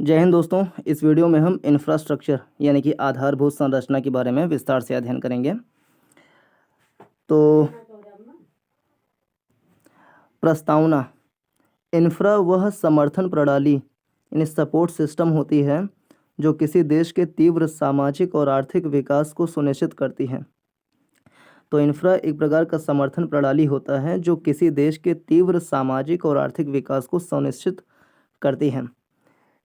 जय हिंद दोस्तों। इस वीडियो में हम इंफ्रास्ट्रक्चर यानी कि आधारभूत संरचना के बारे में विस्तार से अध्ययन करेंगे। तो प्रस्तावना, इंफ्रा वह समर्थन प्रणाली यानी सपोर्ट सिस्टम होती है जो किसी देश के तीव्र सामाजिक और आर्थिक विकास को सुनिश्चित करती है। तो इंफ्रा एक प्रकार का समर्थन प्रणाली होता है जो किसी देश के तीव्र सामाजिक और आर्थिक विकास को सुनिश्चित करती है।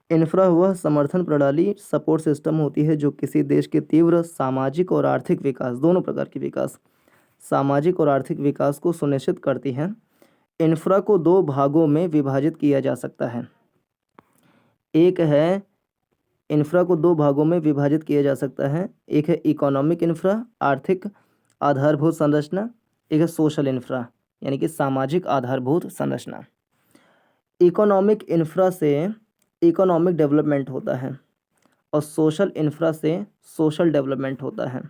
इंफ्रा वह समर्थन प्रणाली सपोर्ट सिस्टम होती है जो किसी देश के तीव्र सामाजिक और आर्थिक विकास, दोनों प्रकार के विकास, सामाजिक और आर्थिक विकास को सुनिश्चित करती है। इंफ्रा को दो भागों में विभाजित किया जा सकता है। एक है इंफ्रा को दो भागों में विभाजित किया जा सकता है। एक है इकोनॉमिक इंफ्रा, आर्थिक आधारभूत संरचना। एक है सोशल इंफ्रा यानी कि सामाजिक आधारभूत संरचना। इकोनॉमिक इंफ्रा से इकोनॉमिक डेवलपमेंट होता है और सोशल इंफ्रा से सोशल डेवलपमेंट होता है।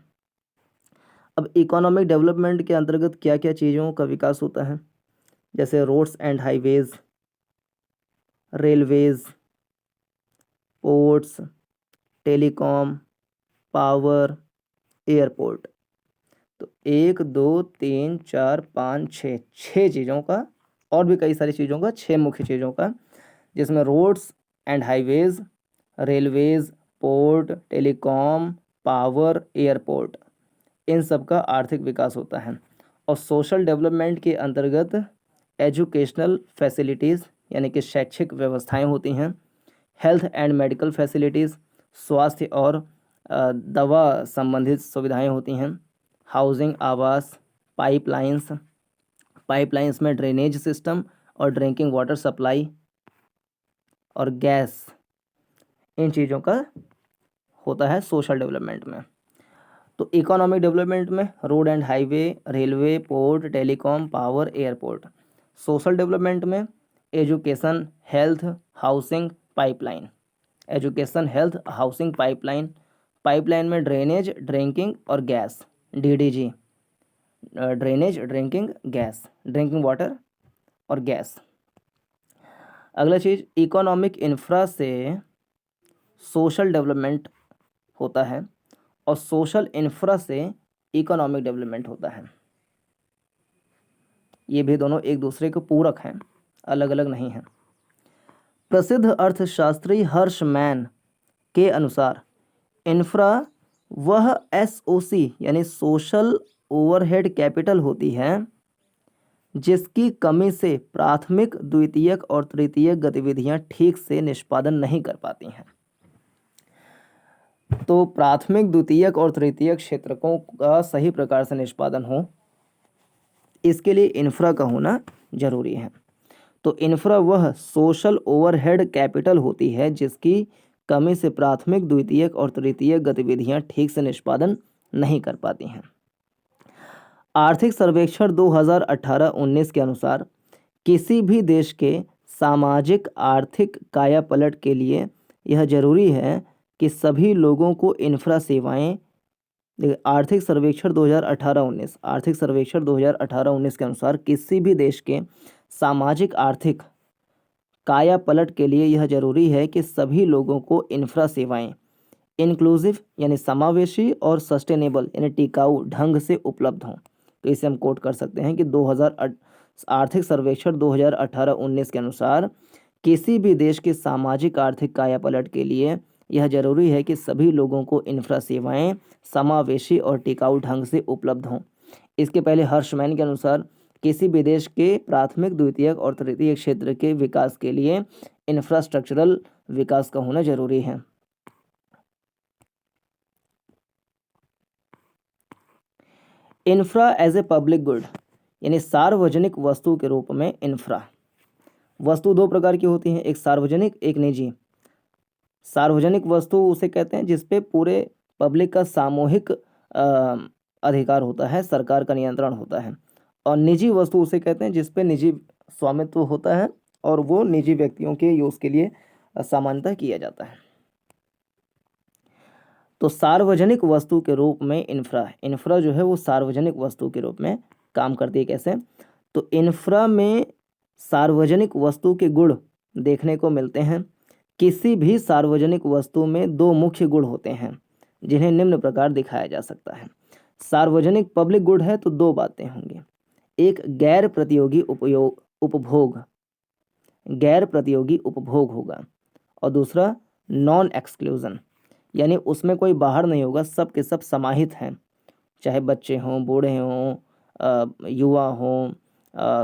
अब इकोनॉमिक डेवलपमेंट के अंतर्गत क्या क्या चीज़ों का विकास होता है, जैसे roads and highways, railways, ports, telecom, power, airport. तो 1 2 3 4 5 6 छः चीज़ों का, और भी कई सारी चीज़ों का, 6 मुख्य चीज़ों का, जिसमें roads and highways, railways, port, telecom, power, airport, इन सब का आर्थिक विकास होता है। और सोशल डेवलपमेंट के अंतर्गत एजुकेशनल फैसिलिटीज़ यानी कि शैक्षिक व्यवस्थाएं होती हैं, हेल्थ एंड मेडिकल फैसिलिटीज़, स्वास्थ्य और दवा संबंधित सुविधाएं होती हैं, हाउसिंग, आवास, पाइपलाइंस, पाइपलाइंस में ड्रेनेज सिस्टम और ड्रिंकिंग वाटर सप्लाई और गैस, इन चीज़ों का होता है सोशल डेवलपमेंट में। तो इकोनॉमिक डेवलपमेंट में road and highway, railway, port, telecom, power, airport. Social development में education, health, housing, pipeline. Education, health, housing, pipeline. Pipeline में ड्रेनेज, ड्रिंकिंग और gas, DDG, drainage, drinking, gas, drinking water और gas. अगला चीज़, economic infra से social development होता है और सोशल इंफ्रा से इकोनॉमिक डेवलपमेंट होता है। ये भी दोनों एक दूसरे के पूरक हैं, अलग अलग नहीं हैं। प्रसिद्ध अर्थशास्त्री हर्षमैन के अनुसार इंफ्रा वह एसओसी यानी सोशल ओवरहेड कैपिटल होती है जिसकी कमी से प्राथमिक, द्वितीयक और तृतीयक गतिविधियां ठीक से निष्पादन नहीं कर पाती हैं। तो प्राथमिक, द्वितीयक और तृतीयक क्षेत्रकों का सही प्रकार से निष्पादन हो, इसके लिए इंफ्रा का होना जरूरी है। तो इंफ्रा वह सोशल ओवरहेड कैपिटल होती है जिसकी कमी से प्राथमिक, द्वितीयक और तृतीयक गतिविधियां ठीक से निष्पादन नहीं कर पाती हैं। आर्थिक सर्वेक्षण 2018-19 के अनुसार किसी भी देश के सामाजिक आर्थिक कायापलट के लिए यह जरूरी है कि सभी लोगों को इंफ्रा सेवाएं, आर्थिक सर्वेक्षण 2018-19, आर्थिक सर्वेक्षण 2018-19 के अनुसार किसी भी देश के सामाजिक आर्थिक कायापलट के लिए यह जरूरी है कि सभी लोगों को इंफ्रा सेवाएं इंक्लूसिव यानी समावेशी और सस्टेनेबल यानी टिकाऊ ढंग से उपलब्ध हों। तो इसे हम कोट कर सकते हैं कि आर्थिक सर्वेक्षण 2018-19 के अनुसार किसी भी देश के सामाजिक आर्थिक कायापलट के लिए यह जरूरी है कि सभी लोगों को इंफ्रा सेवाएं समावेशी और टिकाऊ ढंग से उपलब्ध हों। इसके पहले हर्षमैन के अनुसार किसी भी देश के प्राथमिक, द्वितीयक और तृतीयक क्षेत्र के विकास के लिए इंफ्रास्ट्रक्चरल विकास का होना जरूरी है। Infra as a public good यानी सार्वजनिक वस्तु के रूप में इंफ्रा। वस्तु दो प्रकार की होती हैं, एक सार्वजनिक, एक निजी। सार्वजनिक वस्तु उसे कहते हैं जिसपे पूरे पब्लिक का सामूहिक अधिकार होता है, सरकार का नियंत्रण होता है। और निजी वस्तु उसे कहते हैं जिसपे निजी स्वामित्व होता है और वो निजी व्यक्तियों के यूज़ के लिए सामान्यतः किया जाता है। तो सार्वजनिक वस्तु के रूप में इंफ्रा जो है वो सार्वजनिक वस्तु के रूप में काम करती है। कैसे? तो इंफ्रा में सार्वजनिक वस्तु के गुण देखने को मिलते हैं किसी भी सार्वजनिक वस्तु में दो मुख्य गुण होते हैं जिन्हें निम्न प्रकार दिखाया जा सकता है। सार्वजनिक पब्लिक गुड है तो दो बातें होंगी, एक गैर प्रतियोगी उपभोग होगा, और दूसरा नॉन एक्सक्लूजन, यानी उसमें कोई बाहर नहीं होगा, सब के सब समाहित हैं, चाहे बच्चे हों, बूढ़े हों, युवा हों,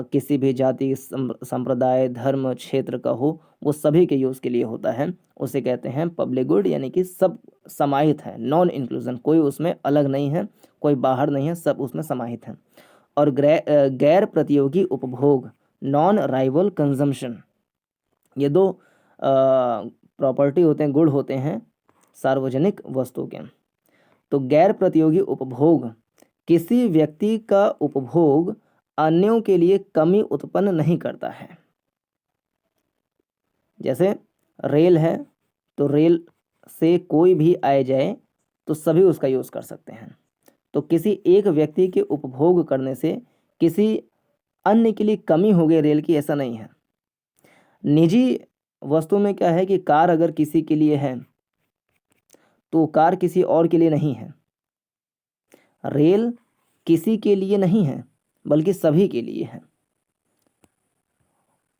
किसी भी जाति संप्रदाय धर्म क्षेत्र का हो, वो सभी के यूज़ के लिए होता है। उसे कहते हैं पब्लिक गुड, यानी कि सब समाहित है, नॉन इंक्लूजन, कोई उसमें अलग नहीं है, कोई बाहर नहीं है, सब उसमें समाहित हैं। और गैर प्रतियोगी उपभोग, नॉन राइवल कंजम्पशन, ये दो प्रॉपर्टी होते हैं, गुण होते हैं सार्वजनिक वस्तु के। तो गैर प्रतियोगी उपभोग, किसी व्यक्ति का उपभोग अन्यों के लिए कमी उत्पन्न नहीं करता है। जैसे रेल है तो रेल से कोई भी आए जाए तो सभी उसका यूज़ कर सकते हैं। तो किसी एक व्यक्ति के उपभोग करने से किसी अन्य के लिए कमी हो गई रेल की, ऐसा नहीं है। निजी वस्तु में क्या है कि कार अगर किसी के लिए है तो कार किसी और के लिए नहीं है, रेल किसी के लिए नहीं है बल्कि सभी के लिए है।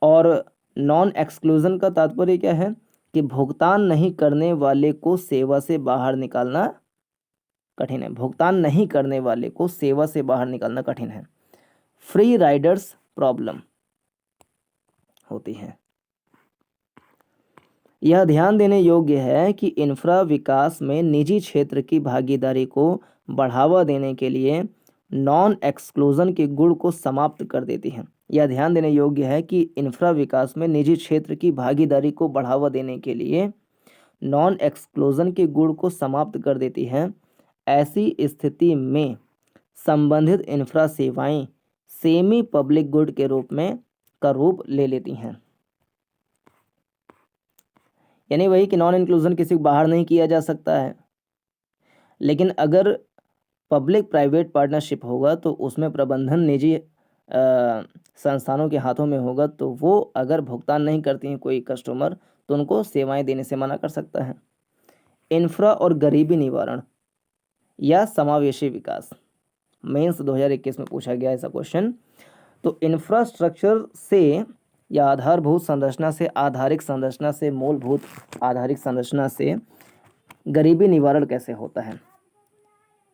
और नॉन एक्सक्लूजन का तात्पर्य क्या है कि भुगतान नहीं करने वाले को सेवा से बाहर निकालना कठिन है, भुगतान नहीं करने वाले को सेवा से बाहर निकालना कठिन है। फ्री राइडर्स प्रॉब्लम होती है। यह ध्यान देने योग्य है कि इंफ्रा विकास में निजी क्षेत्र की भागीदारी को बढ़ावा देने के लिए नॉन एक्सक्लूजन के गुण को समाप्त कर देती है। यह ध्यान देने योग्य है कि इंफ्रा विकास में निजी क्षेत्र की भागीदारी को बढ़ावा देने के लिए नॉन एक्सक्लूजन के गुण को समाप्त कर देती है। ऐसी स्थिति में संबंधित इंफ्रा सेवाएं सेमी पब्लिक गुड के रूप में का रूप ले लेती हैं। यानी वही कि नॉन इंक्लूजन किसी को बाहर नहीं किया जा सकता है, लेकिन अगर पब्लिक प्राइवेट पार्टनरशिप होगा तो उसमें प्रबंधन निजी संस्थानों के हाथों में होगा, तो वो अगर भुगतान नहीं करती हैं कोई कस्टमर तो उनको सेवाएं देने से मना कर सकता है। इंफ्रा और गरीबी निवारण या समावेशी विकास, मेंस 2021 में पूछा गया ऐसा क्वेश्चन। तो इंफ्रास्ट्रक्चर से या आधारभूत संरचना से, आधारिक संरचना से, मूलभूत आधारिक संरचना से गरीबी निवारण कैसे होता है।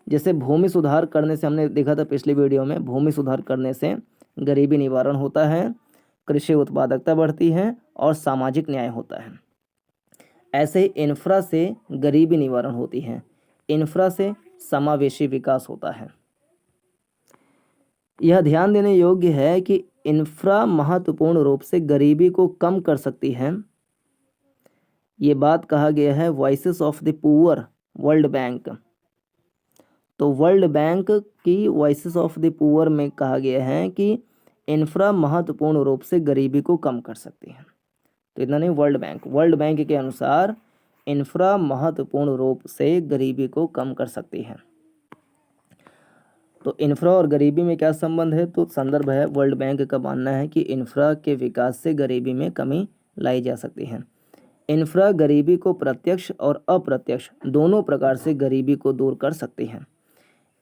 जैसे भूमि सुधार करने से, हमने देखा था पिछली वीडियो में, भूमि सुधार करने से गरीबी निवारण होता है, कृषि उत्पादकता बढ़ती है और सामाजिक न्याय होता है। ऐसे इंफ्रा से गरीबी निवारण होती है, इंफ्रा से समावेशी विकास होता है। यह ध्यान देने योग्य है कि इंफ्रा महत्वपूर्ण रूप से गरीबी को कम कर सकती है। ये बात कहा गया है voices of the poor world bank. तो वर्ल्ड बैंक की वॉइसेस ऑफ द पुअर में कहा गया है कि इंफ्रा महत्वपूर्ण रूप से गरीबी को कम कर सकती है। तो इतना नहीं, वर्ल्ड बैंक के अनुसार इंफ्रा महत्वपूर्ण रूप से गरीबी को कम कर सकती है। तो इंफ्रा और गरीबी में क्या संबंध है, तो संदर्भ है वर्ल्ड बैंक का मानना है कि इंफ्रा के विकास से गरीबी में कमी लाई जा सकती है। इंफ्रा गरीबी को प्रत्यक्ष और अप्रत्यक्ष दोनों प्रकार से गरीबी को दूर कर सकती है।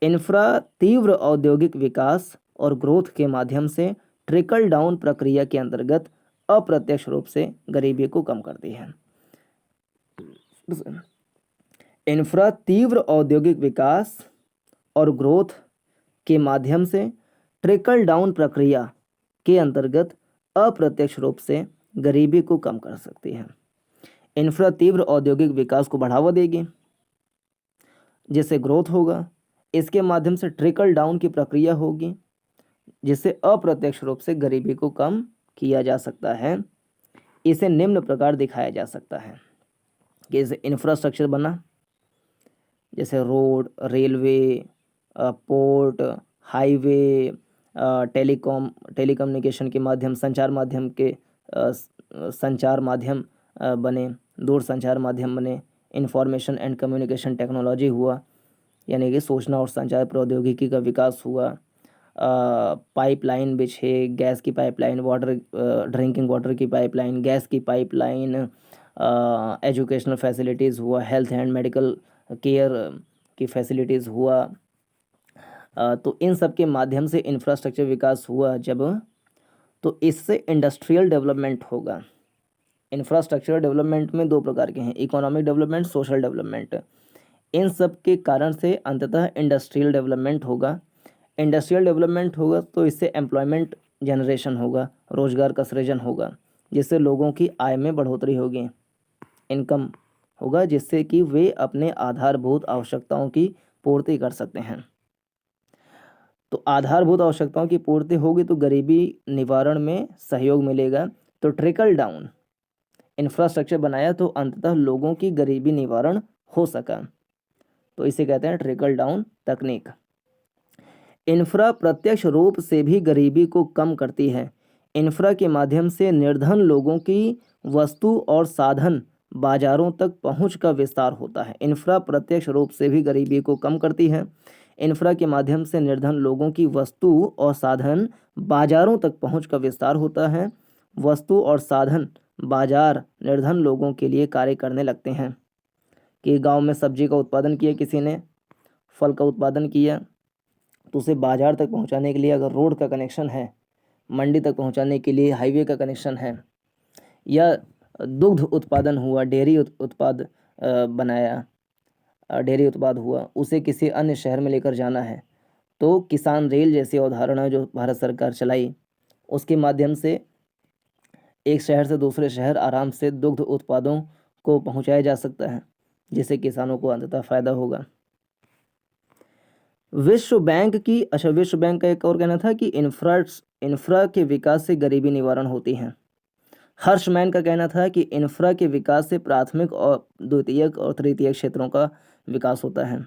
इंफ्रा तीव्र औद्योगिक विकास और ग्रोथ के माध्यम से ट्रिकल डाउन प्रक्रिया के अंतर्गत अप्रत्यक्ष रूप से गरीबी को कम करती है। इंफ्रा तीव्र औद्योगिक विकास और ग्रोथ के माध्यम से ट्रिकल डाउन प्रक्रिया के अंतर्गत अप्रत्यक्ष रूप से गरीबी को कम कर सकती है। इंफ्रा तीव्र औद्योगिक विकास को बढ़ावा देगी जिससे ग्रोथ होगा, इसके माध्यम से ट्रिकल डाउन की प्रक्रिया होगी जिससे अप्रत्यक्ष रूप से गरीबी को कम किया जा सकता है। इसे निम्न प्रकार दिखाया जा सकता है कि जैसे इंफ्रास्ट्रक्चर बना, जैसे road, railway, port, highway, telecommunication के माध्यम, संचार माध्यम बने, दूर संचार माध्यम बने, इंफॉर्मेशन एंड कम्युनिकेशन टेक्नोलॉजी हुआ, यानी कि सूचना और संचार प्रौद्योगिकी का विकास हुआ, पाइपलाइन बिछे, गैस की पाइपलाइन, वाटर ड्रिंकिंग वाटर की पाइपलाइन, गैस की पाइपलाइन, एजुकेशनल फैसिलिटीज़ हुआ, हेल्थ एंड मेडिकल केयर की फैसिलिटीज़ हुआ। तो इन सब के माध्यम से इंफ्रास्ट्रक्चर विकास हुआ जब, तो इससे इंडस्ट्रियल डेवलपमेंट होगा। इंफ्रास्ट्रक्चर डेवलपमेंट में दो प्रकार के हैं, इकोनॉमिक डेवलपमेंट, सोशल डेवलपमेंट। इन सब के कारण से अंततः इंडस्ट्रियल डेवलपमेंट होगा। इंडस्ट्रियल डेवलपमेंट होगा तो इससे एम्प्लॉयमेंट जनरेशन होगा, रोजगार का सृजन होगा, जिससे लोगों की आय में बढ़ोतरी होगी, इनकम होगा, जिससे कि वे अपने आधारभूत आवश्यकताओं की पूर्ति कर सकते हैं। तो आधारभूत आवश्यकताओं की पूर्ति होगी तो गरीबी निवारण में सहयोग मिलेगा। तो ट्रिकल डाउन इंफ्रास्ट्रक्चर बनाया तो अंततः लोगों की गरीबी निवारण हो सका, तो इसे कहते हैं ट्रिकल डाउन तकनीक। इंफ्रा प्रत्यक्ष रूप से भी गरीबी को कम करती है। इंफ्रा के माध्यम से निर्धन लोगों की वस्तु और साधन बाजारों तक पहुंच का विस्तार होता है। इंफ्रा प्रत्यक्ष रूप से भी गरीबी को कम करती है। इंफ्रा के माध्यम से निर्धन लोगों की वस्तु और साधन बाजारों तक पहुंच का विस्तार होता है। वस्तु और साधन बाजार निर्धन लोगों के लिए कार्य करने लगते हैं। कि गांव में सब्जी का उत्पादन किया, किसी ने फल का उत्पादन किया, तो उसे बाजार तक पहुंचाने के लिए अगर रोड का कनेक्शन है, मंडी तक पहुंचाने के लिए हाईवे का कनेक्शन है, या दुग्ध उत्पादन हुआ, डेयरी उत्पाद बनाया, डेयरी उत्पाद हुआ, उसे किसी अन्य शहर में लेकर जाना है, तो किसान रेल जैसी अवधारणा जो भारत सरकार चलाई, उसके माध्यम से एक शहर से दूसरे शहर आराम से दुग्ध उत्पादों को पहुंचाया जा सकता है, जिससे किसानों को अंततः फायदा होगा। विश्व बैंक का एक और कहना था कि इंफ्रा के विकास से गरीबी निवारण होती है। हर्षमैन का कहना था कि इंफ्रा के विकास से प्राथमिक और द्वितीयक और तृतीयक क्षेत्रों का विकास होता है।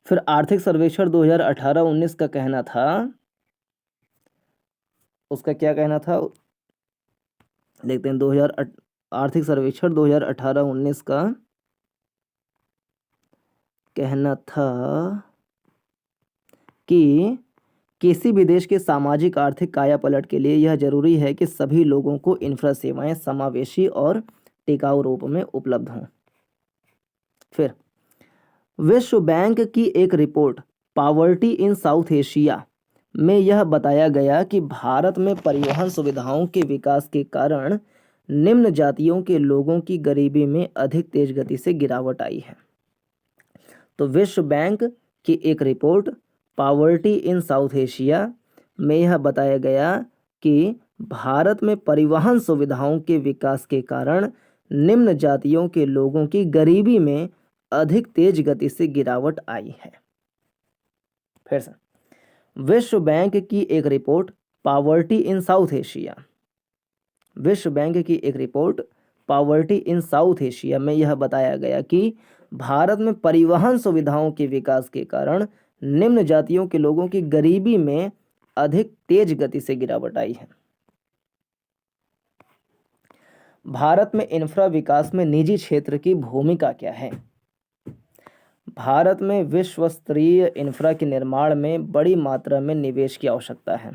फिर आर्थिक सर्वेक्षण 2018-19 का कहना था, उसका क्या कहना था देखते हैं। आर्थिक सर्वेक्षण 2018-19 का कहना था कि किसी भी देश के सामाजिक आर्थिक कायापलट के लिए यह जरूरी है कि सभी लोगों को इंफ्रा सेवाएं समावेशी और टिकाऊ रूप में उपलब्ध हों। फिर विश्व बैंक की एक report poverty in south Asia में यह बताया गया कि भारत में परिवहन सुविधाओं के विकास के कारण निम्न जातियों के लोगों की गरीबी में अधिक तेज गति से गिरावट आई है। तो विश्व बैंक की एक report poverty in south Asia में यह बताया गया कि भारत में परिवहन सुविधाओं के विकास के कारण निम्न जातियों के लोगों की गरीबी में अधिक तेज गति से गिरावट आई है। फिर से विश्व बैंक की एक report poverty in south Asia, विश्व बैंक की एक report poverty in south Asia में यह बताया गया कि भारत में परिवहन सुविधाओं के विकास के कारण निम्न जातियों के लोगों की गरीबी में अधिक तेज गति से गिरावट आई है। भारत में इंफ्रा विकास में निजी क्षेत्र की भूमिका क्या है? भारत में विश्व स्तरीय इंफ्रा के निर्माण में बड़ी मात्रा में निवेश की आवश्यकता है।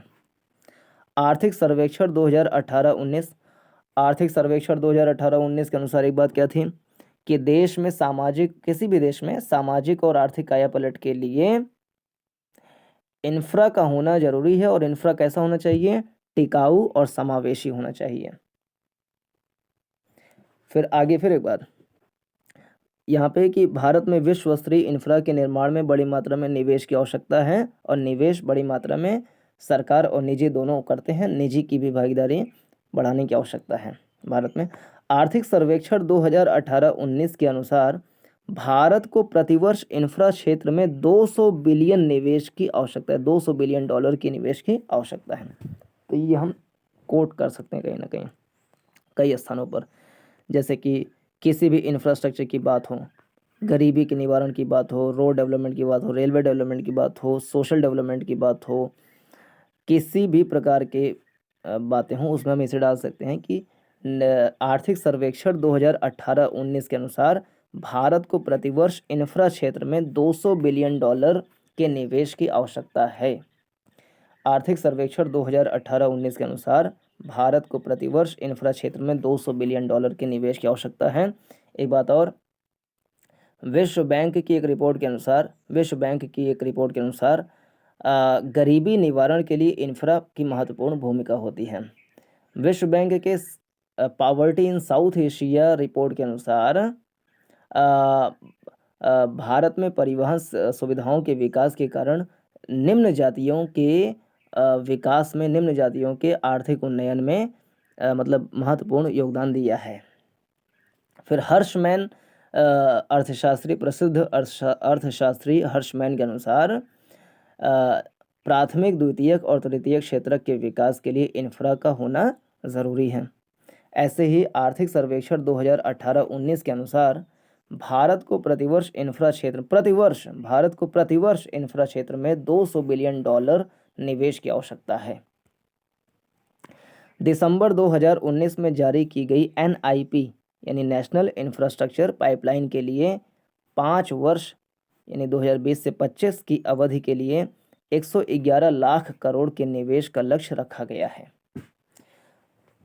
आर्थिक सर्वेक्षण 2018-19 के अनुसार एक बात क्या थी कि किसी भी देश में सामाजिक और आर्थिक कायापलट के लिए इंफ्रा का होना जरूरी है। और इंफ्रा कैसा होना चाहिए? टिकाऊ और समावेशी होना चाहिए। फिर आगे फिर एक बार यहाँ पे कि भारत में विश्व स्तरीय इंफ्रा के निर्माण में बड़ी मात्रा में निवेश की आवश्यकता है, और निवेश बड़ी मात्रा में सरकार और निजी दोनों करते हैं। निजी की भी भागीदारी बढ़ाने की आवश्यकता है भारत में। आर्थिक सर्वेक्षण 2018-19 के अनुसार भारत को प्रतिवर्ष इंफ्रा क्षेत्र में 200 बिलियन निवेश की आवश्यकता है, $200 बिलियन की निवेश की आवश्यकता है। तो ये हम कोट कर सकते हैं कहीं ना कहीं कई स्थानों पर, जैसे कि किसी भी इंफ्रास्ट्रक्चर की बात हो, गरीबी के निवारण की बात हो, रोड डेवलपमेंट की बात हो, रेलवे डेवलपमेंट की बात हो, सोशल डेवलपमेंट की बात हो, किसी भी प्रकार के बातें हों, उसमें हम इसे डाल सकते हैं कि आर्थिक सर्वेक्षण 2018-19 के अनुसार भारत को प्रतिवर्ष इंफ्रा क्षेत्र में $200 बिलियन के निवेश की आवश्यकता है। आर्थिक सर्वेक्षण 2018-19 के अनुसार भारत को प्रतिवर्ष इंफ्रा क्षेत्र में $200 बिलियन की निवेश की आवश्यकता है। एक बात और, विश्व बैंक की एक रिपोर्ट के अनुसार गरीबी निवारण के लिए इंफ्रा की महत्वपूर्ण भूमिका होती है। विश्व बैंक के poverty in south Asia report के अनुसार भारत में परिवहन सुविधाओं के विकास के कारण निम्न जातियों के आर्थिक उन्नयन में मतलब महत्वपूर्ण योगदान दिया है। फिर प्रसिद्ध अर्थशास्त्री हर्षमैन के अनुसार प्राथमिक, द्वितीयक और तृतीयक क्षेत्र के विकास के लिए इंफ्रा का होना ज़रूरी है। ऐसे ही आर्थिक सर्वेक्षण 2018-19 के अनुसार भारत को प्रतिवर्ष इंफ्रा क्षेत्र में $200 बिलियन निवेश की आवश्यकता है। दिसंबर 2019 में जारी की गई NIP यानी नेशनल इंफ्रास्ट्रक्चर पाइपलाइन के लिए 5 वर्ष यानी 2020 से 25 की अवधि के लिए 111 लाख करोड़ के निवेश का लक्ष्य रखा गया है।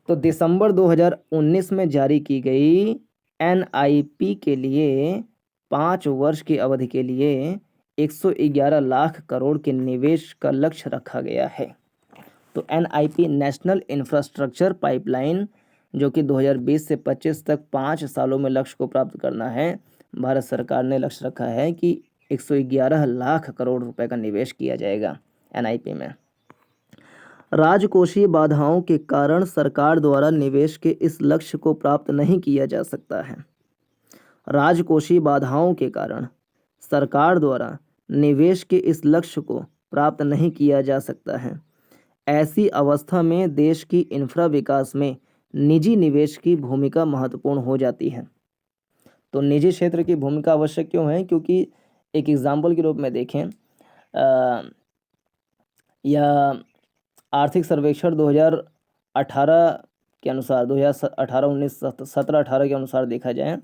तो दिसंबर 2019 में जारी की गई NIP के लिए 5 वर्ष की अवधि के लिए 111 लाख करोड़ के निवेश का लक्ष्य रखा गया है। तो NIP नेशनल इंफ्रास्ट्रक्चर पाइपलाइन जो कि 2020 से 25 तक 5 सालों में लक्ष्य को प्राप्त करना है, भारत सरकार ने लक्ष्य रखा है कि 111 लाख करोड़ रुपए का निवेश किया जाएगा NIP में। राजकोषीय बाधाओं के कारण सरकार द्वारा निवेश के इस लक्ष्य को प्राप्त नहीं किया जा सकता है। राजकोषीय बाधाओं के कारण सरकार द्वारा निवेश के इस लक्ष्य को प्राप्त नहीं किया जा सकता है। ऐसी अवस्था में देश की इंफ्रा विकास में निजी निवेश की भूमिका महत्वपूर्ण हो जाती है। तो निजी क्षेत्र की भूमिका आवश्यक क्यों है? क्योंकि एक एग्जाम्पल के रूप में देखें, या आर्थिक सर्वेक्षण 2018 के अनुसार 2018-19 17-18 के अनुसार देखा जाए,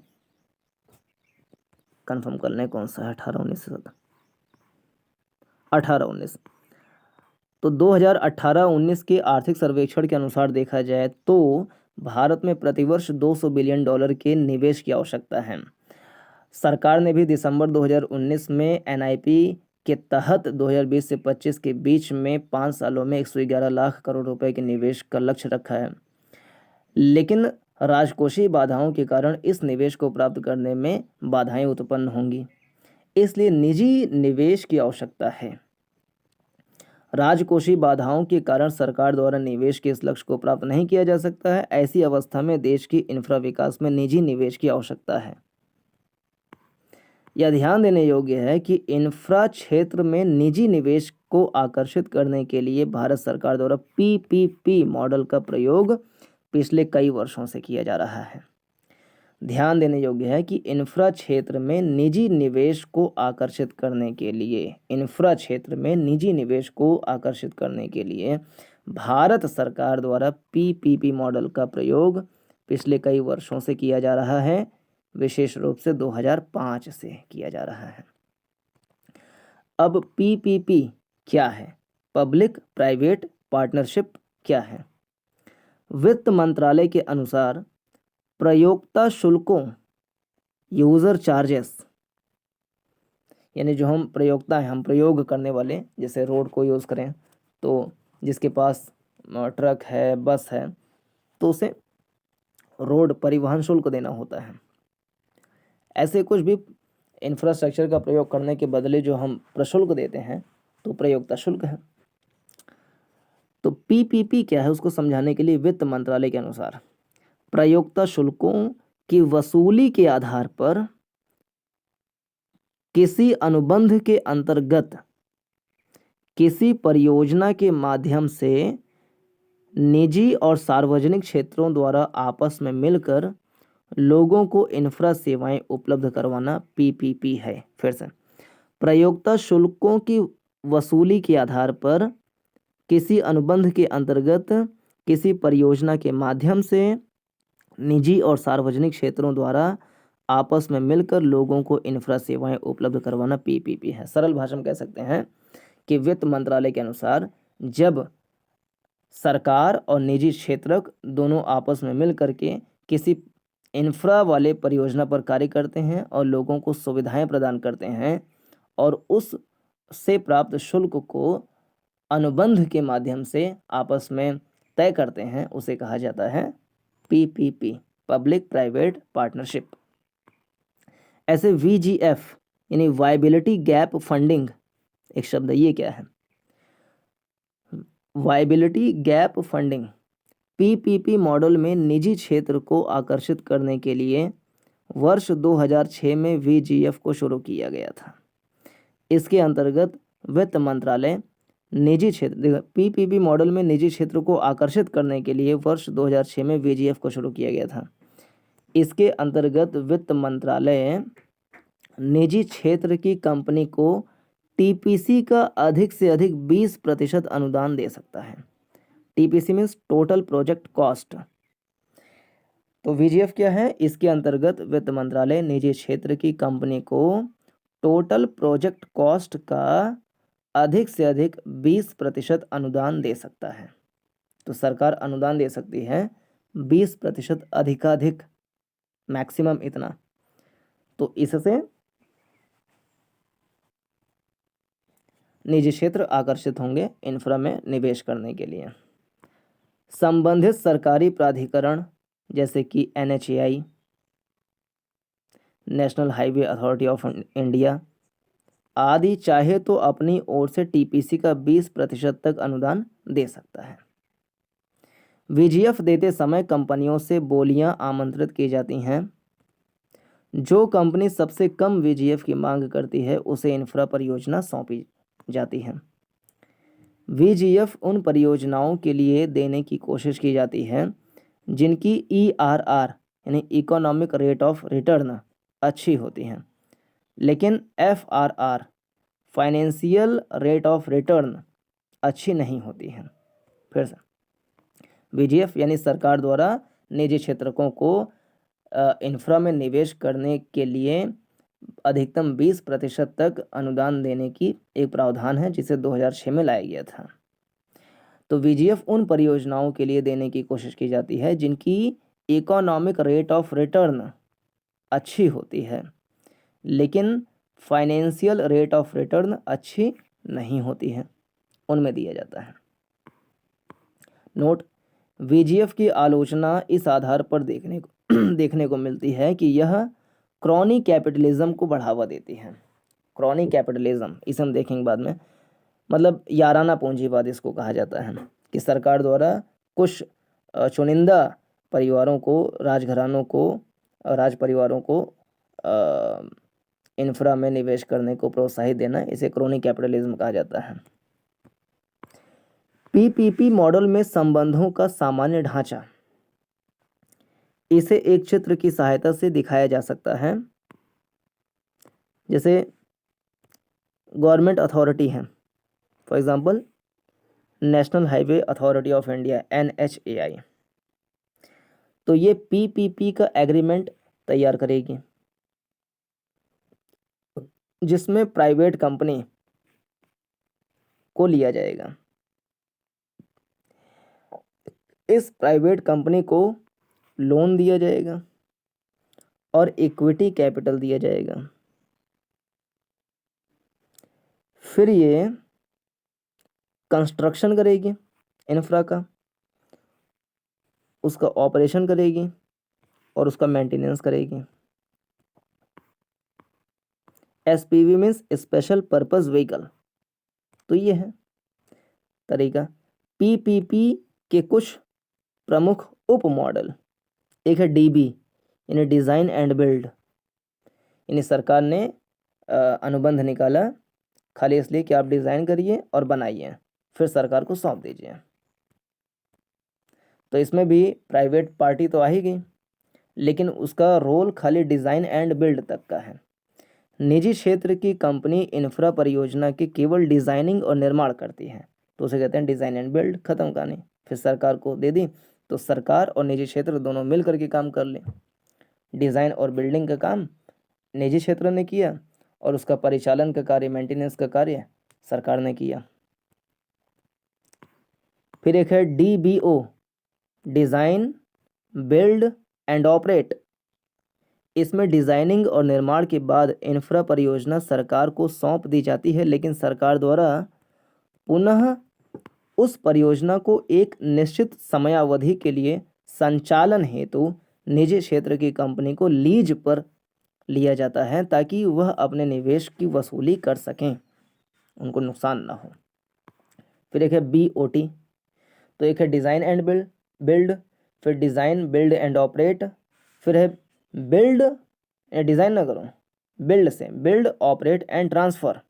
कंफर्म कर लें कौन सा है 18-19 तो 2018-19 के आर्थिक सर्वेक्षण के अनुसार देखा जाए तो भारत में प्रतिवर्ष $200 बिलियन के निवेश की आवश्यकता है। सरकार ने भी दिसंबर 2019 में NIP के तहत 2020 से 25 के बीच में 5 सालों में 111 लाख करोड़ रुपए के निवेश का लक्ष्य रखा है, लेकिन राजकोषीय बाधाओं के कारण इस निवेश को प्राप्त करने में बाधाएं उत्पन्न होंगी, इसलिए निजी निवेश की आवश्यकता है। राजकोषीय बाधाओं के कारण सरकार द्वारा निवेश के इस लक्ष्य को प्राप्त नहीं किया जा सकता है। ऐसी अवस्था में देश की इंफ्रा विकास में निजी निवेश की आवश्यकता है। यह ध्यान देने योग्य है कि इंफ्रा क्षेत्र में निजी निवेश को आकर्षित करने के लिए भारत सरकार द्वारा PPP मॉडल का प्रयोग पिछले कई वर्षों से किया जा रहा है। ध्यान देने योग्य है कि इंफ्रा क्षेत्र में निजी निवेश को आकर्षित करने के लिए भारत सरकार द्वारा PPP मॉडल का प्रयोग पिछले कई वर्षों से किया जा रहा है, विशेष रूप से 2005 से किया जा रहा है। अब PPP क्या है? पब्लिक प्राइवेट पार्टनरशिप क्या है? वित्त मंत्रालय के अनुसार प्रयोक्ता शुल्कों यूज़र चार्जेस, यानी जो हम प्रयोक्ता हैं, हम प्रयोग करने वाले, जैसे रोड को यूज़ करें तो जिसके पास ट्रक है, बस है, तो उसे रोड परिवहन शुल्क देना होता है। ऐसे कुछ भी इंफ्रास्ट्रक्चर का प्रयोग करने के बदले जो हम प्रशुल्क देते हैं तो प्रयोक्ता शुल्क है। तो PPP क्या है उसको समझाने के लिए वित्त मंत्रालय के अनुसार प्रयोक्ता शुल्कों की वसूली के आधार पर किसी अनुबंध के अंतर्गत किसी परियोजना के माध्यम से निजी और सार्वजनिक क्षेत्रों द्वारा आपस में मिलकर लोगों को इंफ्रा सेवाएं उपलब्ध करवाना PPP है। फिर से, प्रयोक्ता शुल्कों की वसूली के आधार पर किसी अनुबंध के अंतर्गत किसी परियोजना के माध्यम से निजी और सार्वजनिक क्षेत्रों द्वारा आपस में मिलकर लोगों को इंफ्रा सेवाएं उपलब्ध करवाना PPP है। सरल भाषा में कह सकते हैं कि वित्त मंत्रालय के अनुसार जब सरकार और निजी क्षेत्रक दोनों आपस में मिल करके किसी इंफ्रा वाले परियोजना पर कार्य करते हैं और लोगों को सुविधाएं प्रदान करते हैं और उस से प्राप्त शुल्क को अनुबंध के माध्यम से आपस में तय करते हैं, उसे कहा जाता है पीपीपी, पब्लिक प्राइवेट पार्टनरशिप। ऐसे वीजीएफ यानी वायबिलिटी गैप फंडिंग, एक शब्द है, ये क्या है? Viability gap funding PPP model में निजी क्षेत्र को आकर्षित करने के लिए वर्ष 2006 में वीजीएफ को शुरू किया गया था। इसके अंतर्गत वित्त मंत्रालय निजी क्षेत्र, पीपीपी मॉडल में निजी क्षेत्र को आकर्षित करने के लिए वर्ष 2006 में वीजीएफ को शुरू किया गया था। इसके अंतर्गत वित्त मंत्रालय निजी क्षेत्र की कंपनी को टीपीसी का अधिक से अधिक 20% अनुदान दे सकता है। TPC means total project cost. तो वीजीएफ क्या है? इसके अंतर्गत वित्त मंत्रालय निजी क्षेत्र की कंपनी को टोटल प्रोजेक्ट कॉस्ट का अधिक से अधिक 20% अनुदान दे सकता है। तो सरकार अनुदान दे सकती है 20%, अधिकाधिक, मैक्सिमम इतना। तो इससे निजी क्षेत्र आकर्षित होंगे इंफ्रा में निवेश करने के लिए। संबंधित सरकारी प्राधिकरण जैसे कि NHAI, national highway authority of India आदि चाहे तो अपनी ओर से टीपीसी का 20% तक अनुदान दे सकता है। वीजीएफ देते समय कंपनियों से बोलियां आमंत्रित की जाती हैं। जो कंपनी सबसे कम वीजीएफ की मांग करती है उसे इंफ्रा परियोजना सौंपी जाती है। वीजीएफ उन परियोजनाओं के लिए देने की कोशिश की जाती है जिनकी ईआरआर यानी इकोनॉमिक रेट ऑफ रिटर्न अच्छी होती हैं, लेकिन एफआरआर फाइनेंशियल रेट ऑफ रिटर्न अच्छी नहीं होती हैं। फिर से, वीजीएफ यानी सरकार द्वारा निजी क्षेत्रकों को इंफ्रा में निवेश करने के लिए अधिकतम 20% तक अनुदान देने की एक प्रावधान है जिसे 2006 में लाया गया था। तो वीजीएफ उन परियोजनाओं के लिए देने की कोशिश की जाती है जिनकी इकोनॉमिक रेट ऑफ रिटर्न अच्छी होती है, लेकिन फाइनेंशियल रेट ऑफ रिटर्न अच्छी नहीं होती है, उनमें दिया जाता है। नोट, वीजीएफ की आलोचना इस आधार पर देखने को मिलती है कि यह क्रॉनी कैपिटलिज्म को बढ़ावा देती है। क्रॉनी कैपिटलिज्म इसे हम देखेंगे बाद में, मतलब याराना पूंजीवाद इसको कहा जाता है कि सरकार द्वारा कुछ चुनिंदा परिवारों को, राजघरानों को, राज परिवारों को इंफ्रा में निवेश करने को प्रोत्साहित देना, इसे क्रॉनी कैपिटलिज्म कहा जाता है। पीपीपी मॉडल में संबंधों का सामान्य ढांचा, इसे एक चित्र की सहायता से दिखाया जा सकता है। जैसे गवर्नमेंट अथॉरिटी है, for example national highway authority of India NHAI, तो ये पीपीपी का एग्रीमेंट तैयार करेगी जिसमें प्राइवेट कंपनी को लिया जाएगा। इस प्राइवेट कंपनी को लोन दिया जाएगा और इक्विटी कैपिटल दिया जाएगा। फिर ये कंस्ट्रक्शन करेगी इंफ्रा का, उसका ऑपरेशन करेगी और उसका मेंटेनेंस करेगी। SPV means special purpose vehicle. तो ये है तरीका। पीपीपी के कुछ प्रमुख उप मॉडल, एक है डीबी यानी डिज़ाइन एंड बिल्ड, यानी सरकार ने अनुबंध निकाला खाली इसलिए कि आप डिज़ाइन करिए और बनाइए, फिर सरकार को सौंप दीजिए। तो इसमें भी प्राइवेट पार्टी तो आ ही गई, लेकिन उसका रोल खाली डिज़ाइन एंड बिल्ड तक का है। निजी क्षेत्र की कंपनी इंफ्रा परियोजना की केवल डिज़ाइनिंग और निर्माण करती है, तो उसे कहते हैं डिज़ाइन एंड बिल्ड, खत्म कहानी। फिर सरकार को दे दी तो सरकार और निजी क्षेत्र दोनों मिल करके काम कर ले। डिज़ाइन और बिल्डिंग का काम निजी क्षेत्र ने किया और उसका परिचालन का कार्य, मेंटेनेंस का कार्य सरकार ने किया। फिर एक है DBO, design build and operate. इसमें डिज़ाइनिंग और निर्माण के बाद इंफ्रा परियोजना सरकार को सौंप दी जाती है, लेकिन सरकार द्वारा पुनः उस परियोजना को एक निश्चित समयावधि के लिए संचालन हेतु निजी क्षेत्र की कंपनी को लीज पर लिया जाता है, ताकि वह अपने निवेश की वसूली कर सकें, उनको नुकसान ना हो। फिर एक है BOT, तो एक है डिज़ाइन एंड बिल्ड, फिर डिज़ाइन बिल्ड एंड ऑपरेट, फिर है बिल्ड, डिज़ाइन ना करो, बिल्ड से बिल्ड ऑपरेट एंड ट्रांसफ़र।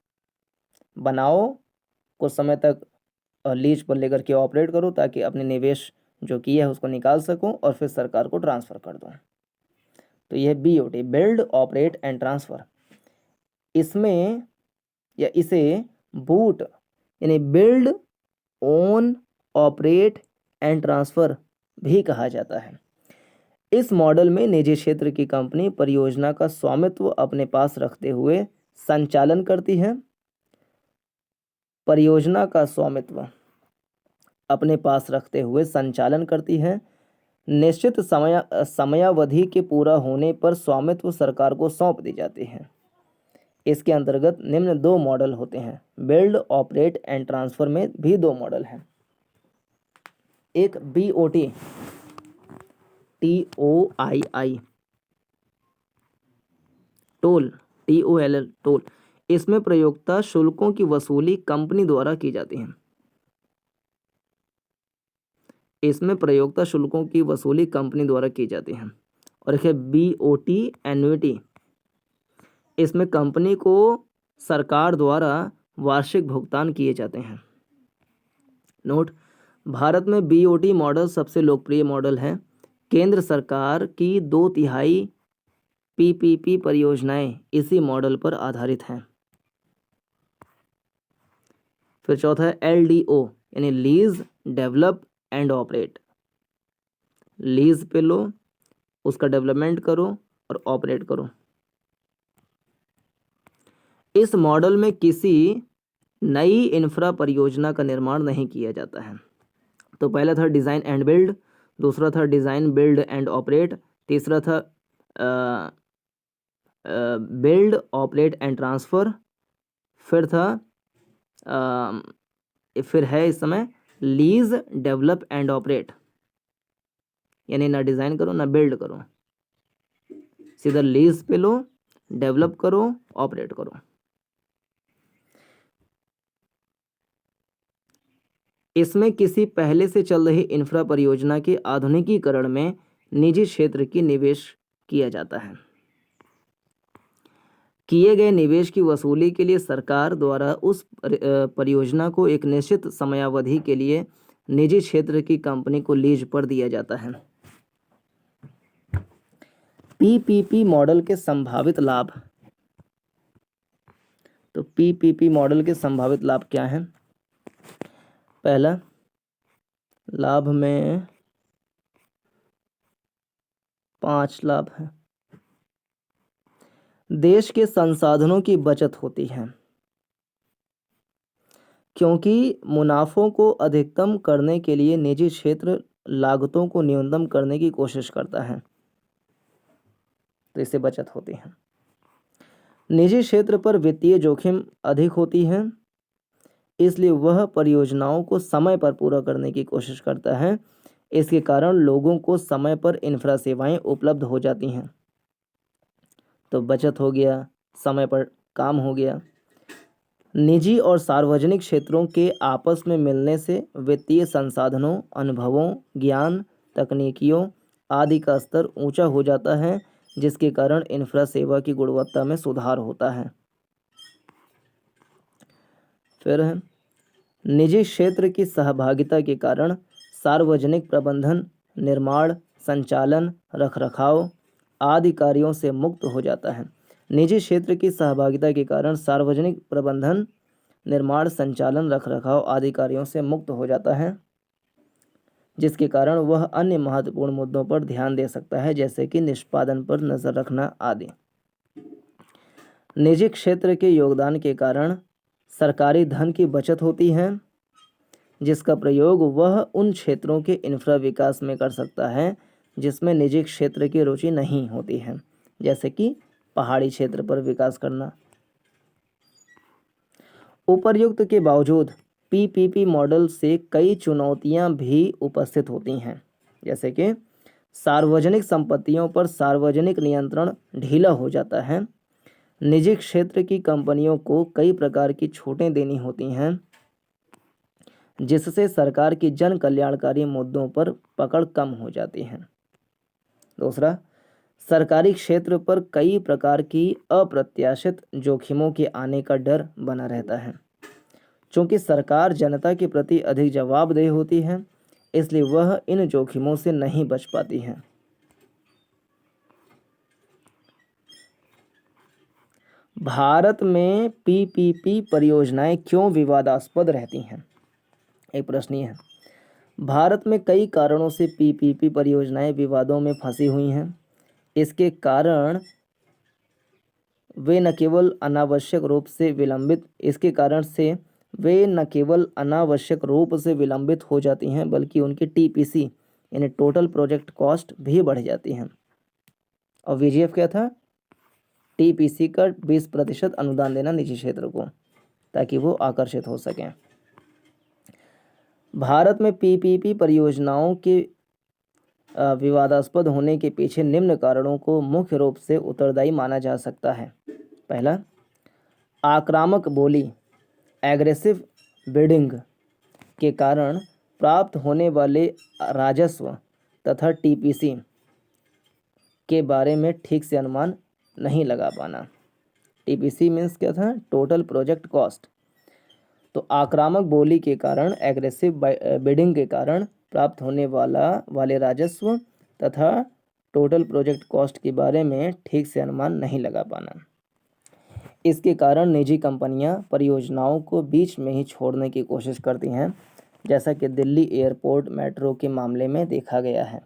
बनाओ, कुछ समय तक लीज पर लेकर के ऑपरेट करो, ताकि अपने निवेश जो किया है उसको निकाल सको और फिर सरकार को ट्रांसफ़र कर दो। तो यह BOT, build operate and transfer. इसमें या इसे बूट यानी build own operate and transfer भी कहा जाता है। इस मॉडल में निजी क्षेत्र की कंपनी परियोजना का स्वामित्व अपने पास रखते हुए संचालन करती है। परियोजना का स्वामित्व अपने पास रखते हुए संचालन करती है। निश्चित समयावधि के पूरा होने पर स्वामित्व सरकार को सौंप दी जाती है। इसके अंतर्गत निम्न 2 मॉडल होते हैं। बिल्ड ऑपरेट एंड ट्रांसफ़र में भी 2 मॉडल हैं। एक BOT, TOII, toll, TOLL, toll. इसमें प्रयोक्ता शुल्कों की वसूली कंपनी द्वारा की जाती है। इसमें प्रयोक्ता शुल्कों की वसूली कंपनी द्वारा की जाती है। और एक है BOT, एन्युटी। इसमें कंपनी को सरकार द्वारा वार्षिक भुगतान किए जाते हैं। नोट, भारत में BOT मॉडल सबसे लोकप्रिय मॉडल है। केंद्र सरकार की 2/3 PPP परियोजनाएं इसी मॉडल पर आधारित हैं। फिर चौथा है LDO, यानी lease develop and operate. Lease पे लो, उसका डेवलपमेंट करो और ऑपरेट करो। इस मॉडल में किसी नई इंफ्रा परियोजना का निर्माण नहीं किया जाता है। तो पहला था डिज़ाइन एंड बिल्ड, दूसरा था डिज़ाइन बिल्ड एंड ऑपरेट, तीसरा था बिल्ड ऑपरेट एंड ट्रांसफ़र, फिर था फिर है इस समय लीज डेवलप एंड ऑपरेट, यानी ना डिज़ाइन करो ना बिल्ड करो, सीधा लीज पे लो, डेवलप करो, ऑपरेट करो। इसमें किसी पहले से चल रही इंफ्रा परियोजना के आधुनिकीकरण में निजी क्षेत्र की निवेश किया जाता है। किए गए निवेश की वसूली के लिए सरकार द्वारा उस परियोजना को एक निश्चित समयावधि के लिए निजी क्षेत्र की कंपनी को लीज पर दिया जाता है। PPP मॉडल के संभावित लाभ। तो PPP मॉडल के संभावित लाभ क्या हैं? पहला, लाभ में 5 लाभ हैं। देश के संसाधनों की बचत होती है, क्योंकि मुनाफों को अधिकतम करने के लिए निजी क्षेत्र लागतों को न्यूनतम करने की कोशिश करता है, तो इससे बचत होती है। निजी क्षेत्र पर वित्तीय जोखिम अधिक होती है, इसलिए वह परियोजनाओं को समय पर पूरा करने की कोशिश करता है। इसके कारण लोगों को समय पर इंफ्रा सेवाएं उपलब्ध हो जाती हैं, तो बचत हो गया, समय पर काम हो गया। निजी और सार्वजनिक क्षेत्रों के आपस में मिलने से वित्तीय संसाधनों, अनुभवों, ज्ञान, तकनीकियों आदि का स्तर ऊंचा हो जाता है, जिसके कारण इंफ्रा सेवा की गुणवत्ता में सुधार होता है। फिर है निजी क्षेत्र की सहभागिता के कारण सार्वजनिक प्रबंधन, निर्माण, संचालन, रखरखाव आदि कार्यों से मुक्त हो जाता है। निजी क्षेत्र की सहभागिता के कारण सार्वजनिक प्रबंधन, निर्माण, संचालन, रखरखाव आदि कार्यों से मुक्त हो जाता है, जिसके कारण वह अन्य महत्वपूर्ण मुद्दों पर ध्यान दे सकता है, जैसे कि निष्पादन पर नजर रखना आदि। निजी क्षेत्र के योगदान के कारण सरकारी धन की बचत होती है। जिसका प्रयोग वह उन क्षेत्रों के इंफ्रा विकास में कर सकता है जिसमें निजी क्षेत्र की रुचि नहीं होती है, जैसे कि पहाड़ी क्षेत्र पर विकास करना। उपर्युक्त के बावजूद पीपीपी मॉडल से कई चुनौतियां भी उपस्थित होती हैं, जैसे कि सार्वजनिक संपत्तियों पर सार्वजनिक नियंत्रण ढीला हो जाता है, निजी क्षेत्र की कंपनियों को कई प्रकार की छूटें देनी होती हैं, जिससे सरकार की जन कल्याणकारी मुद्दों पर पकड़ कम हो जाती है। दूसरा, सरकारी क्षेत्र पर कई प्रकार की अप्रत्याशित जोखिमों के आने का डर बना रहता है। चूंकि सरकार जनता के प्रति अधिक जवाबदेह होती है, इसलिए वह इन जोखिमों से नहीं बच पाती है। भारत में पीपीपी परियोजनाएं क्यों विवादास्पद रहती हैं? एक प्रश्न ये है। भारत में कई कारणों से पीपीपी परियोजनाएं विवादों में फंसी हुई हैं। इसके कारण वे न केवल अनावश्यक रूप से विलंबित हो जाती हैं, बल्कि उनकी टीपीसी यानी टोटल प्रोजेक्ट कॉस्ट भी बढ़ जाती हैं। और वीजीएफ क्या था? टीपीसी का 20% अनुदान देना निजी क्षेत्र को, ताकि वो आकर्षित हो सकें। भारत में पीपीपी परियोजनाओं के विवादास्पद होने के पीछे निम्न कारणों को मुख्य रूप से उत्तरदायी माना जा सकता है। पहला, आक्रामक बोली एग्रेसिव बिडिंग के कारण प्राप्त होने वाले राजस्व तथा टीपीसी के बारे में ठीक से अनुमान नहीं लगा पाना। टीपीसी मीन्स क्या था? Total project cost. तो आक्रामक बोली के कारण, एग्रेसिव बिडिंग के कारण प्राप्त होने वाले राजस्व तथा टोटल प्रोजेक्ट कॉस्ट के बारे में ठीक से अनुमान नहीं लगा पाना। इसके कारण निजी कंपनियां परियोजनाओं को बीच में ही छोड़ने की कोशिश करती हैं, जैसा कि दिल्ली एयरपोर्ट मेट्रो के मामले में देखा गया है।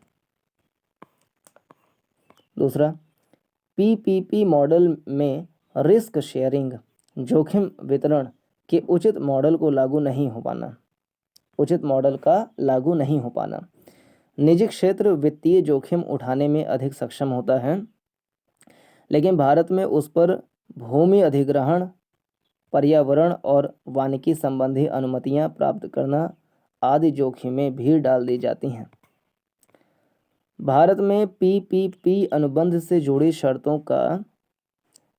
दूसरा, पीपीपी मॉडल में रिस्क शेयरिंग जोखिम वितरण के उचित मॉडल का लागू नहीं हो पाना। निजी क्षेत्र वित्तीय जोखिम उठाने में अधिक सक्षम होता है, लेकिन भारत में उस पर भूमि अधिग्रहण, पर्यावरण और वानिकी संबंधी अनुमतियां प्राप्त करना आदि जोखिमें भी डाल दी जाती हैं। भारत में पीपीपी अनुबंध से जुड़ी शर्तों का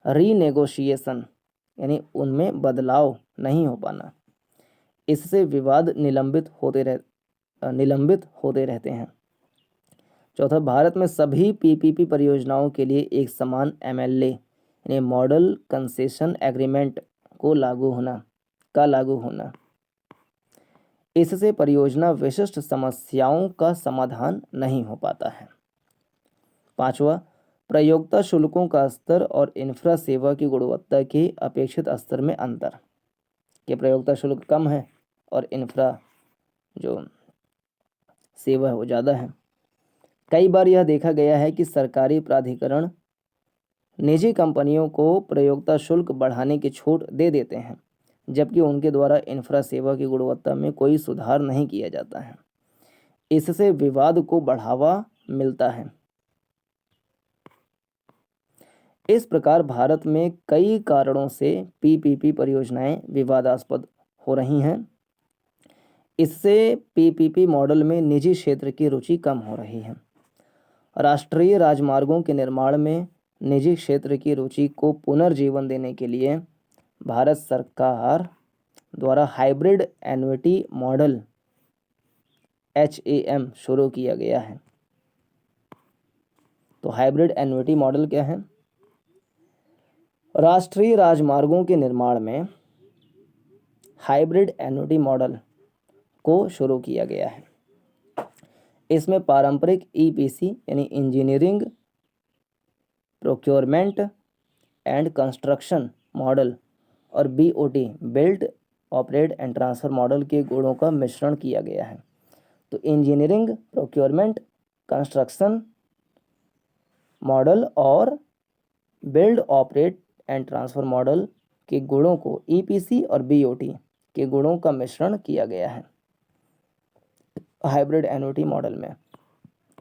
रीनेगोशिएशन यानी उनमें बदलाव नहीं हो पाना, इससे विवाद निलंबित होते रहते हैं। चौथा, भारत में सभी पीपीपी परियोजनाओं के लिए एक समान एमएलए यानी मॉडल कंसेशन एग्रीमेंट लागू होना, इससे परियोजना विशिष्ट समस्याओं का समाधान नहीं हो पाता है। पांचवा, प्रयोक्ता शुल्कों का स्तर और इंफ्रा सेवा की गुणवत्ता के अपेक्षित स्तर में अंतर, कि प्रयोक्ता शुल्क कम है और इंफ्रा जो सेवा है वो ज़्यादा है। कई बार यह देखा गया है कि सरकारी प्राधिकरण निजी कंपनियों को प्रयोक्ता शुल्क बढ़ाने की छूट दे देते हैं, जबकि उनके द्वारा इंफ्रा सेवा की गुणवत्ता में कोई सुधार नहीं किया जाता है। इससे विवाद को बढ़ावा मिलता है। इस प्रकार भारत में कई कारणों से पीपीपी परियोजनाएं विवादास्पद हो रही हैं। इससे पीपीपी मॉडल में निजी क्षेत्र की रुचि कम हो रही है। राष्ट्रीय राजमार्गों के निर्माण में निजी क्षेत्र की रुचि को पुनर्जीवन देने के लिए भारत सरकार द्वारा हाइब्रिड एन्युटी मॉडल HAM शुरू किया गया है। तो हाइब्रिड एन्युटी मॉडल क्या है? राष्ट्रीय राजमार्गों के निर्माण में हाइब्रिड एन्युटी मॉडल को शुरू किया गया है। इसमें पारंपरिक EPC यानी engineering, procurement and construction model और BOT build, operate and transfer model के गुणों का मिश्रण किया गया है। तो इंजीनियरिंग, प्रोक्योरमेंट, कंस्ट्रक्शन मॉडल और build, operate and transfer model के गुणों को EPC और BOT के गुणों का मिश्रण किया गया है। हाइब्रिड एन्युटी मॉडल में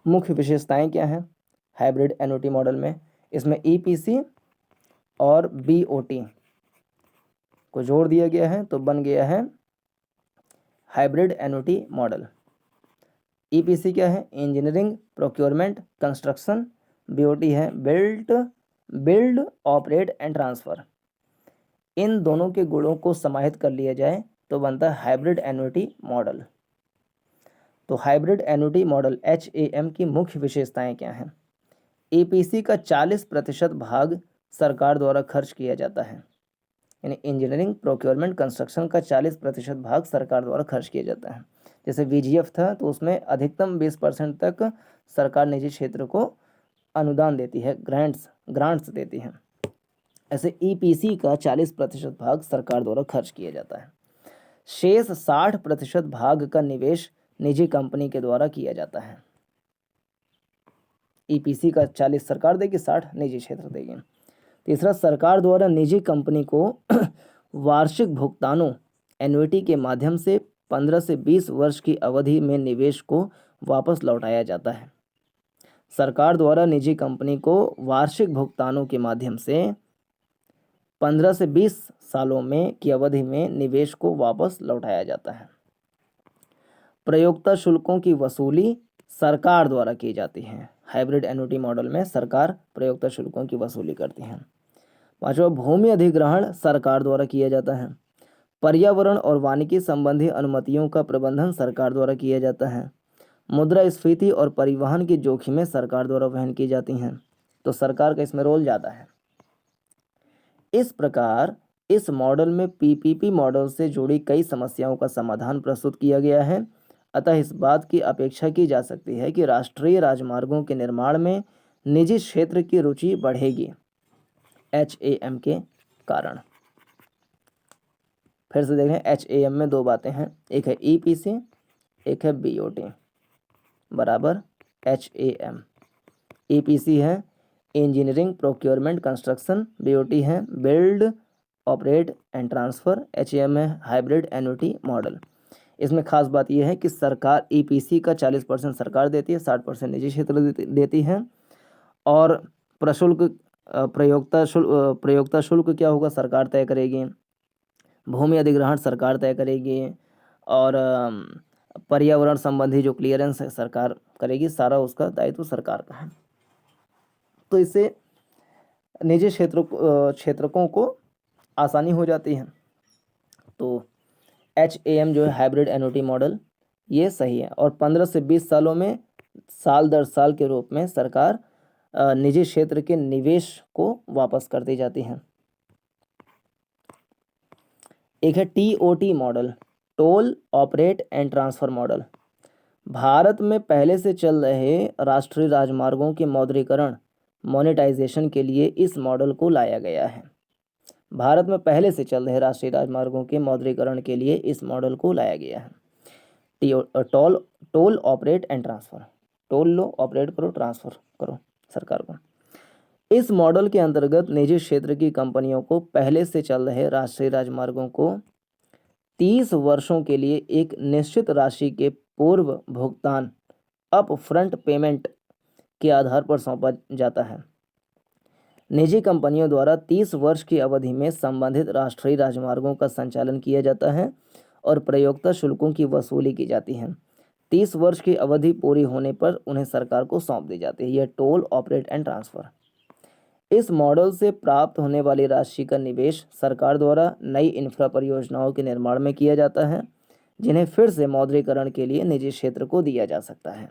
मुख्य विशेषताएं क्या हैं? हाइब्रिड एन्युटी मॉडल में इसमें ईपीसी और बीओटी को जोड़ दिया गया है तो बन गया है हाइब्रिड एन्युटी मॉडल। ईपीसी क्या है? Engineering, procurement, construction. बीओटी है बिल्ड ऑपरेट एंड ट्रांसफर। इन दोनों के गुणों को समाहित कर लिया जाए तो बनता है हाइब्रिड एन्युटी मॉडल। तो हाइब्रिड एन्युटी मॉडल HAM की मुख्य विशेषताएं क्या हैं? ईपीसी का 40% भाग सरकार द्वारा खर्च किया जाता है, यानी इंजीनियरिंग, प्रोक्योरमेंट, कंस्ट्रक्शन का 40% भाग सरकार द्वारा खर्च किया जाता है। जैसे VGF था तो उसमें अधिकतम 20% तक सरकार निजी क्षेत्र को अनुदान देती है, ग्रांट्स देती है। ऐसे ईपीसी का 40% भाग सरकार द्वारा खर्च किया जाता है। शेष 60% भाग का निवेश निजी कंपनी के द्वारा किया जाता है। ईपीसी का 40 सरकार देगी, 60 निजी क्षेत्र देगी। तीसरा, सरकार द्वारा निजी कंपनी को वार्षिक भुगतानों एन्युटी के माध्यम से 15 से 20 वर्ष की अवधि में निवेश को वापस लौटाया जाता है। सरकार द्वारा निजी कंपनी को वार्षिक भुगतानों के माध्यम से 15 से 20 सालों में की अवधि में निवेश को वापस लौटाया जाता है। प्रयोक्ता शुल्कों की वसूली सरकार द्वारा की जाती है। हाइब्रिड एन्युटी मॉडल में सरकार प्रयोक्ता शुल्कों की वसूली करती है। पांचवा, भूमि अधिग्रहण सरकार द्वारा किया जाता है। पर्यावरण और वानिकी संबंधी अनुमतियों का प्रबंधन सरकार द्वारा किया जाता है। मुद्रास्फीति और परिवहन की जोखिमें सरकार द्वारा वहन की जाती हैं। तो सरकार का इसमें रोल ज़्यादा है। इस प्रकार इस मॉडल में PPP मॉडल से जुड़ी कई समस्याओं का समाधान प्रस्तुत किया गया है। अतः इस बात की अपेक्षा की जा सकती है कि राष्ट्रीय राजमार्गों के निर्माण में निजी क्षेत्र की रुचि बढ़ेगी HAM के कारण। फिर से देखें, HAM में दो बातें हैं, एक है EPC, एक है BOT बराबर HAM। EPC है इंजीनियरिंग, प्रोक्योरमेंट, कंस्ट्रक्शन। BOT है build operate and transfer. HAM है हाइब्रिड एन्युटी मॉडल। इसमें खास बात यह है कि सरकार EPC का 40% सरकार देती है, 60% निजी क्षेत्र देती है। और प्रशुल्क प्रयोक्ता शुल्क क्या होगा? सरकार तय करेगी। भूमि अधिग्रहण सरकार तय करेगी और पर्यावरण संबंधी जो क्लियरेंस है सरकार करेगी। सारा उसका दायित्व सरकार का है। तो इससे निजी क्षेत्रकों को आसानी हो जाती है। तो HAM जो है हाइब्रिड एन्युटी मॉडल ये सही है। और 15 से 20 सालों में साल दर साल के रूप में सरकार निजी क्षेत्र के निवेश को वापस करती जाती है। एक है TOT model, toll operate and transfer model. Bharat में पहले से चल रहे राष्ट्रीय राजमार्गों के मौद्रीकरण मोनेटाइजेशन के लिए इस मॉडल को लाया गया है। भारत में पहले से चल रहे राष्ट्रीय राजमार्गों के मौद्रीकरण के लिए इस मॉडल को लाया गया है। Toll operate and transfer, toll low, operate करो, ट्रांसफर करो सरकार को। इस मॉडल के अंतर्गत निजी क्षेत्र की कंपनियों को पहले से चल रहे राष्ट्रीय राजमार्गों को 30 वर्षों के लिए एक निश्चित राशि के पूर्व भुगतान अप फ्रंट पेमेंट के आधार पर सौंपा जाता है। निजी कंपनियों द्वारा 30 वर्ष की अवधि में संबंधित राष्ट्रीय राजमार्गों का संचालन किया जाता है और प्रयोक्ता शुल्कों की वसूली की जाती है। 30 वर्ष की अवधि पूरी होने पर उन्हें सरकार को सौंप दी जाती है। यह टोल ऑपरेट एंड ट्रांसफर। इस मॉडल से प्राप्त होने वाली राशि का निवेश सरकार द्वारा नई इंफ्रा परियोजनाओं के निर्माण में किया जाता है, जिन्हें फिर से मौद्रीकरण के लिए निजी क्षेत्र को दिया जा सकता है।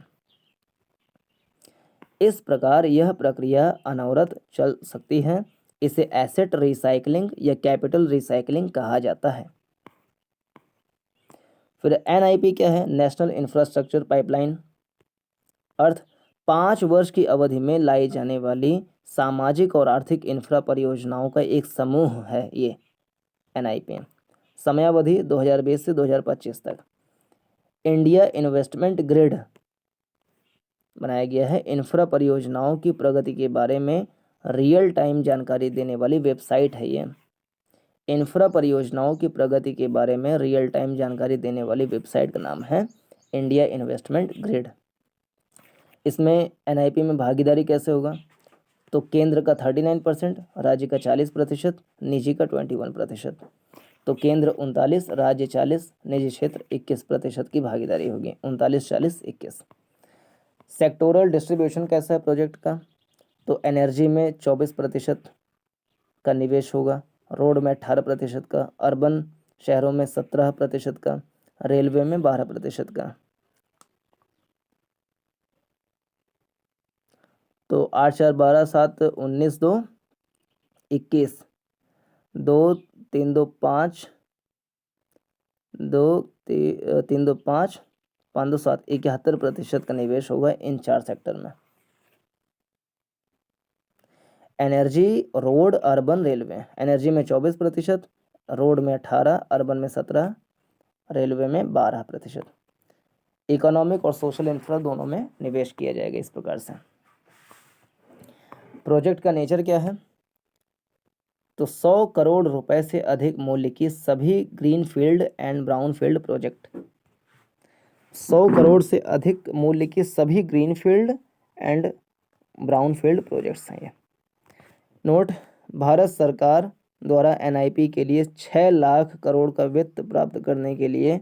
इस प्रकार यह प्रक्रिया अनवरत चल सकती है। इसे एसेट रिसाइकलिंग या कैपिटल रिसाइकलिंग कहा जाता है। फिर NIP क्या है? National infrastructure pipeline. अर्थ 5 वर्ष की अवधि में लाई जाने वाली सामाजिक और आर्थिक इंफ्रा परियोजनाओं का एक समूह है ये NIP। समयावधि 2020 से 2025 तक। इंडिया इन्वेस्टमेंट ग्रिड बनाया गया है। इंफ्रा परियोजनाओं की प्रगति के बारे में रियल टाइम जानकारी देने वाली वेबसाइट है ये। इंफ्रा परियोजनाओं की प्रगति के बारे में रियल टाइम जानकारी देने वाली वेबसाइट का नाम है इंडिया इन्वेस्टमेंट ग्रिड। इसमें एनआईपी में भागीदारी कैसे होगा? तो केंद्र का 39%, राज्य का 40%, निजी का 21%। तो केंद्र 39, राज्य 40, निजी क्षेत्र 21% की भागीदारी होगी। 39, 40, 21। सेक्टोरल डिस्ट्रीब्यूशन कैसा है प्रोजेक्ट का? तो एनर्जी में 24% का निवेश होगा, रोड में 18% का, अर्बन शहरों में 17% का, रेलवे में 12% का। तो 8 4 12 7 19 2 21, 2 3 2 5 2 3 2 5 5 2 7 71% का निवेश होगा इन 4 सेक्टर में। Energy, road, urban, railway. Energy में 24%, रोड में 18, अर्बन में 17, रेलवे में 12%। इकोनॉमिक और सोशल इंफ्रा दोनों में निवेश किया जाएगा इस प्रकार से। प्रोजेक्ट का नेचर क्या है? तो 100 करोड़ रुपए से अधिक मूल्य की सभी greenfield and brownfield project. 100 crore से अधिक मूल्य की सभी ग्रीनफील्ड एंड ब्राउनफील्ड प्रोजेक्ट्स हैं ये। नोट: भारत सरकार द्वारा एनआईपी के लिए 6 लाख करोड़ का वित्त प्राप्त करने के लिए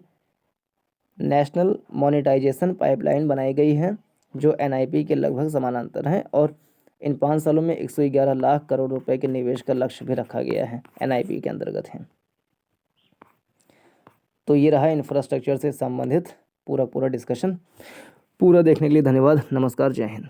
नेशनल मोनेटाइजेशन पाइपलाइन बनाई गई है, जो एनआईपी के लगभग समानांतर है, और इन 5 सालों में 111 लाख करोड़ रुपए के निवेश का लक्ष्य भी रखा गया है, एनआईपी के अंतर्गत है। तो ये रहा इंफ्रास्ट्रक्चर से संबंधित पूरा डिस्कशन। पूरा देखने के लिए धन्यवाद। नमस्कार, जय हिंद।